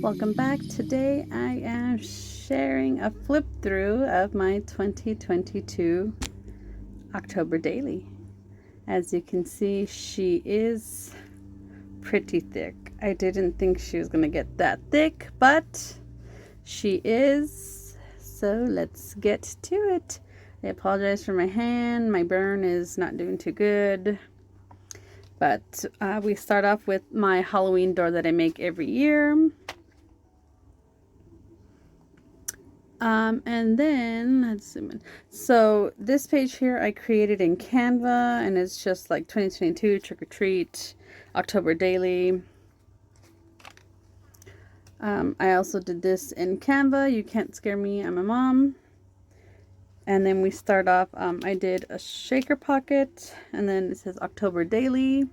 Welcome back. Today I am sharing a flip through of my 2022 October daily. As you can see, she is pretty thick. I didn't think she was going to get that thick, but she is. So let's get to it. I apologize for my hand. My burn is not doing too good. But we start off with my Halloween door that I make every year. And then let's zoom in. So this page here I created in Canva, and it's just like 2022 trick or treat October daily. I also did this in Canva. You can't scare me, I'm a mom. And then we start off, I did a shaker pocket, and then it says October daily.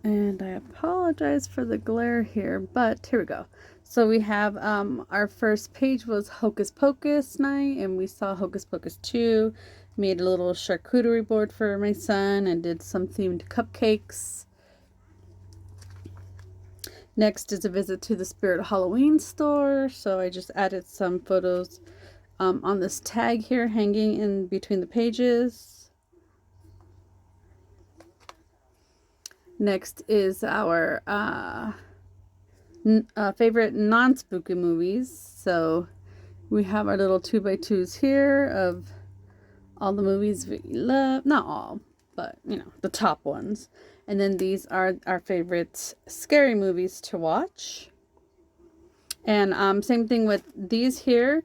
And I apologize for the glare here, but here we go. So we have our first page was Hocus Pocus night, and we saw Hocus Pocus 2. Made a little charcuterie board for my son and did some themed cupcakes. Next is a visit to the Spirit Halloween store. So I just added some photos on this tag here hanging in between the pages. Next is our favorite non-spooky movies. So we have our little 2x2s here of all the movies we love. Not all, but you know, the top ones. And then these are our favorite scary movies to watch. And same thing with these here.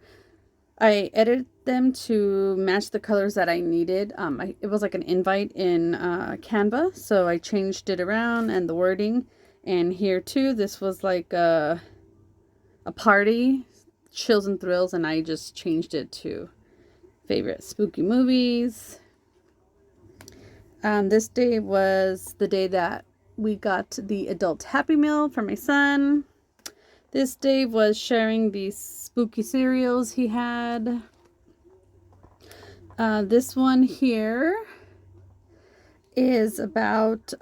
I edited them to match the colors that I needed. It was like an invite in Canva, so I changed it around and the wording. And here too, this was like a party, chills and thrills, and I just changed it to favorite spooky movies. This day was the day that we got the adult Happy Meal for my son. This day was sharing these spooky cereals he had. This one here is about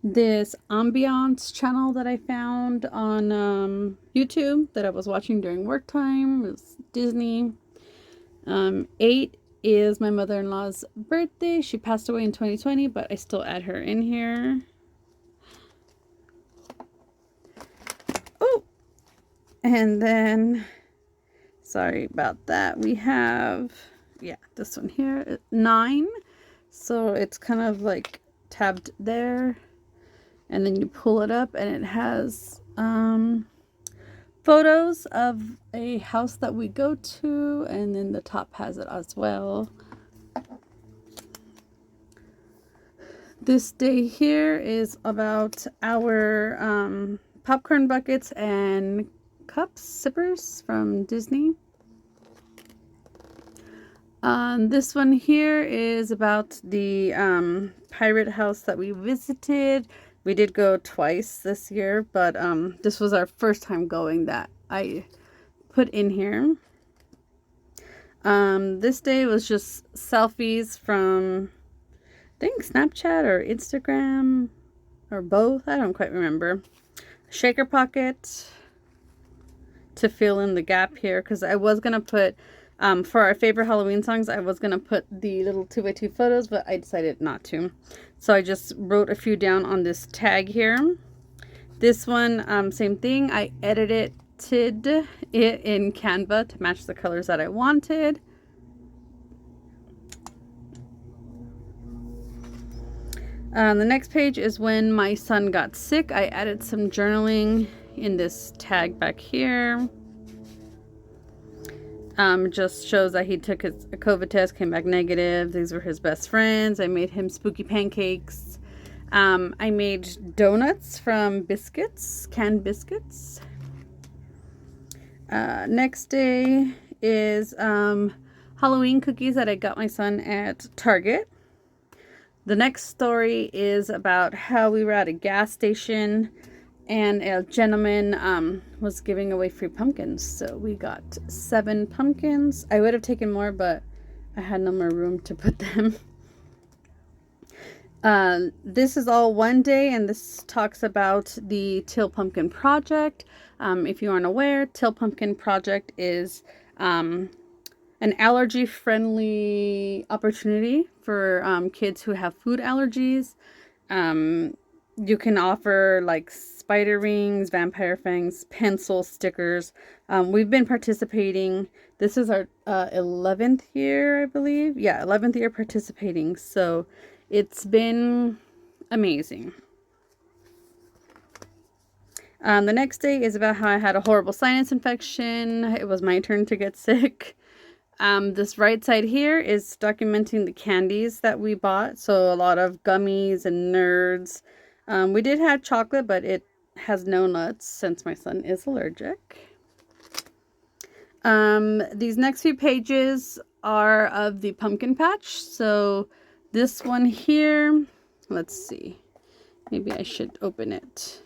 this ambiance channel that I found on YouTube that I was watching during work time. It was Disney. 8 is my mother-in-law's birthday. She passed away in 2020, but I still add her in here. And then, sorry about that, we have, this one here, 9. So it's kind of like tabbed there. And then you pull it up and it has photos of a house that we go to. And then the top has it as well. This day here is about our popcorn buckets and cups, sippers from Disney. This one here is about the pirate house that we visited. We did go twice this year, but this was our first time going that I put in here. This day was just selfies from, I think, Snapchat or Instagram or both. I don't quite remember. Shaker pocket to fill in the gap here, because I was gonna put for our favorite Halloween songs, I was gonna put the little 2x2 photos, but I decided not to. So I just wrote a few down on this tag here. This one, same thing. I edited it in Canva to match the colors that I wanted. The next page is when my son got sick. I added some journaling in this tag back here. Just shows that he took a COVID test, came back negative. These were his best friends. I made him spooky pancakes. I made donuts from biscuits, canned biscuits. Next day is Halloween cookies that I got my son at Target. The next story is about how we were at a gas station and a gentleman was giving away free pumpkins. So we got 7 pumpkins. I would have taken more, but I had no more room to put them. This is all one day, and this talks about the Till Pumpkin Project. If you aren't aware, Till Pumpkin Project is an allergy-friendly opportunity for kids who have food allergies. You can offer like spider rings, vampire fangs, pencils, stickers. We've been participating. This is our 11th year, I believe. Yeah, 11th year participating. So it's been amazing. The next day is about how I had a horrible sinus infection. It was my turn to get sick. This right side here is documenting the candies that we bought. So a lot of gummies and nerds. We did have chocolate, but it has no nuts since my son is allergic. These next few pages are of the pumpkin patch. So this one here, let's see. Maybe I should open it.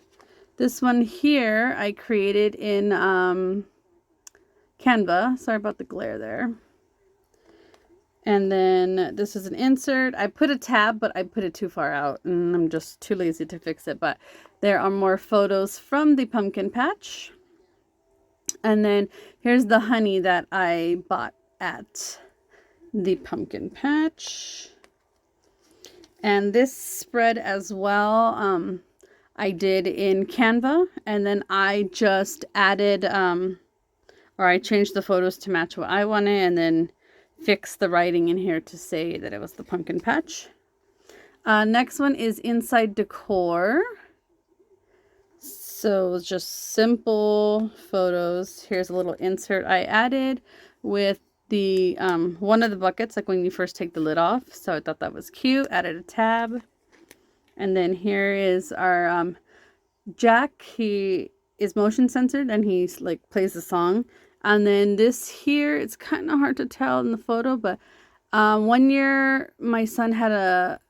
This one here I created in Canva. Sorry about the glare there. And then this is an insert. I put a tab, but I put it too far out and I'm just too lazy to fix it. But there are more photos from the pumpkin patch. And then here's the honey that I bought at the pumpkin patch. And this spread as well, I did in Canva. And then I just added, or I changed the photos to match what I wanted, and then fix the writing in here to say that it was the pumpkin patch. Next one is inside decor. So just simple photos. Here's a little insert I added with the one of the buckets, like when you first take the lid off. So I thought that was cute. Added a tab. And then here is our Jack. He is motion censored and he's like plays the song. And then this here, it's kind of hard to tell in the photo, but one year my son had a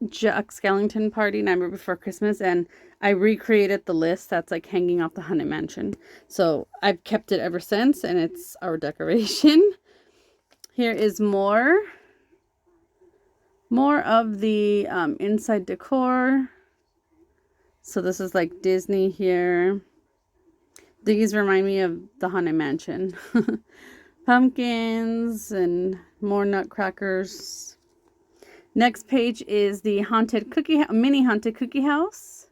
Jack Skellington party, Nightmare Before Christmas, and I recreated the list that's like hanging off the Haunted Mansion. So I've kept it ever since, and it's our decoration. Here is more of the inside decor. So this is like Disney here. These remind me of the Haunted Mansion. Pumpkins and more nutcrackers. Next page is the mini haunted cookie house.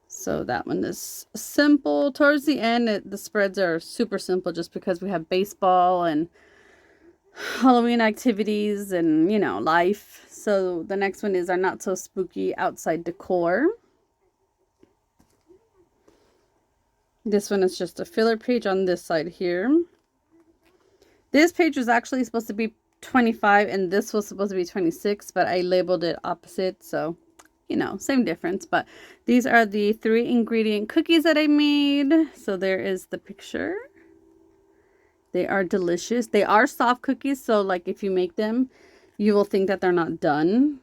So that one is simple. Towards the end, the spreads are super simple just because we have baseball and Halloween activities and, you know, life. So the next one is our not so spooky outside decor. This one is just a filler page on this side here. This page was actually supposed to be 25 and this was supposed to be 26, but I labeled it opposite, so you know, same difference. But these are the 3 ingredient cookies that I made. So there is the picture. They are delicious. They are soft cookies, so like if you make them, you will think that they're not done,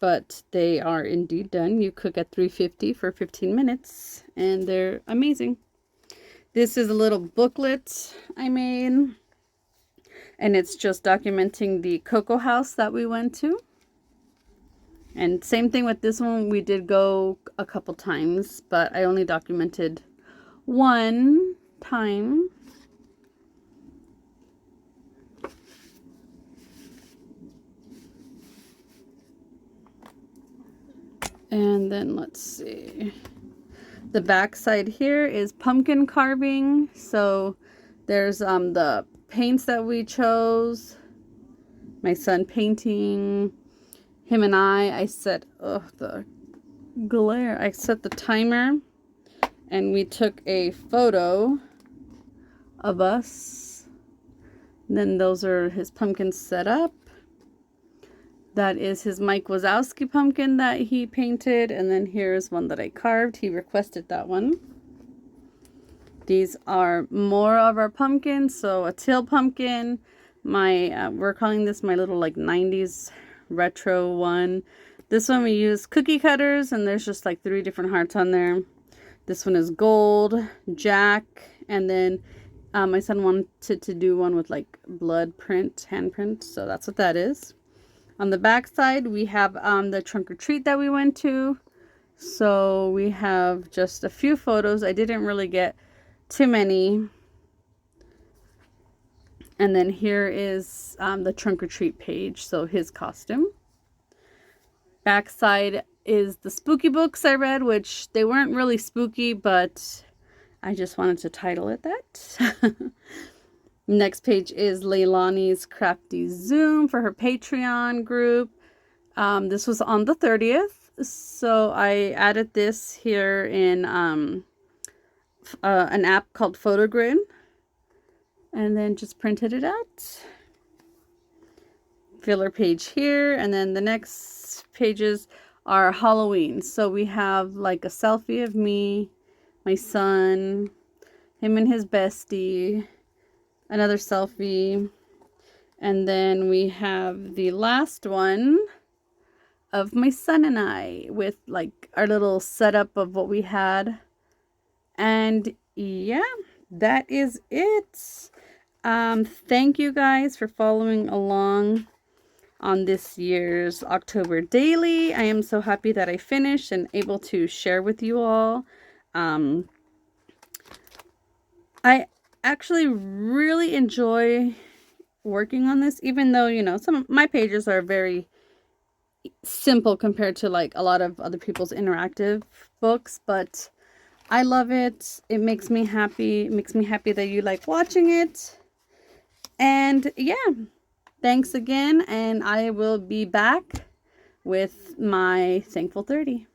but they are indeed done. You cook at 350 for 15 minutes and they're amazing. This is a little booklet I made, and it's just documenting the cocoa house that we went to. And same thing with this one, we did go a couple times, but I only documented one time. And then let's see. The back side here is pumpkin carving. So there's the paints that we chose. My son painting. Him and I set the glare. I set the timer and we took a photo of us. And then those are his pumpkins set up. That is his Mike Wazowski pumpkin that he painted. And then here's one that I carved. He requested that one. These are more of our pumpkins. So a teal pumpkin. We're calling this my little like 90s retro one. This one we use cookie cutters and there's just like 3 different hearts on there. This one is gold, Jack, and then my son wanted to do one with like blood print, handprint. So that's what that is. On the back side, we have the trunk or treat that we went to. So we have just a few photos. I didn't really get too many. And then here is the trunk or treat page. So his costume. Backside is the spooky books I read, which they weren't really spooky, but I just wanted to title it that. Next page is Leilani's Crafty Zoom for her Patreon group. This was on the 30th, so I added this here in an app called PhotoGrid, and then just printed it out. Filler page here, and then the next pages are Halloween. So we have like a selfie of me, my son, him and his bestie, another selfie, and then we have the last one of my son and I with like our little setup of what we had. And yeah, that is it. Thank you guys for following along on this year's October daily. I am so happy that I finished and able to share with you all. I actually really enjoy working on this, even though, you know, some of my pages are very simple compared to like a lot of other people's interactive books, but I love it. It makes me happy. It makes me happy that you like watching it. And yeah, thanks again, and I will be back with my Thankful 30.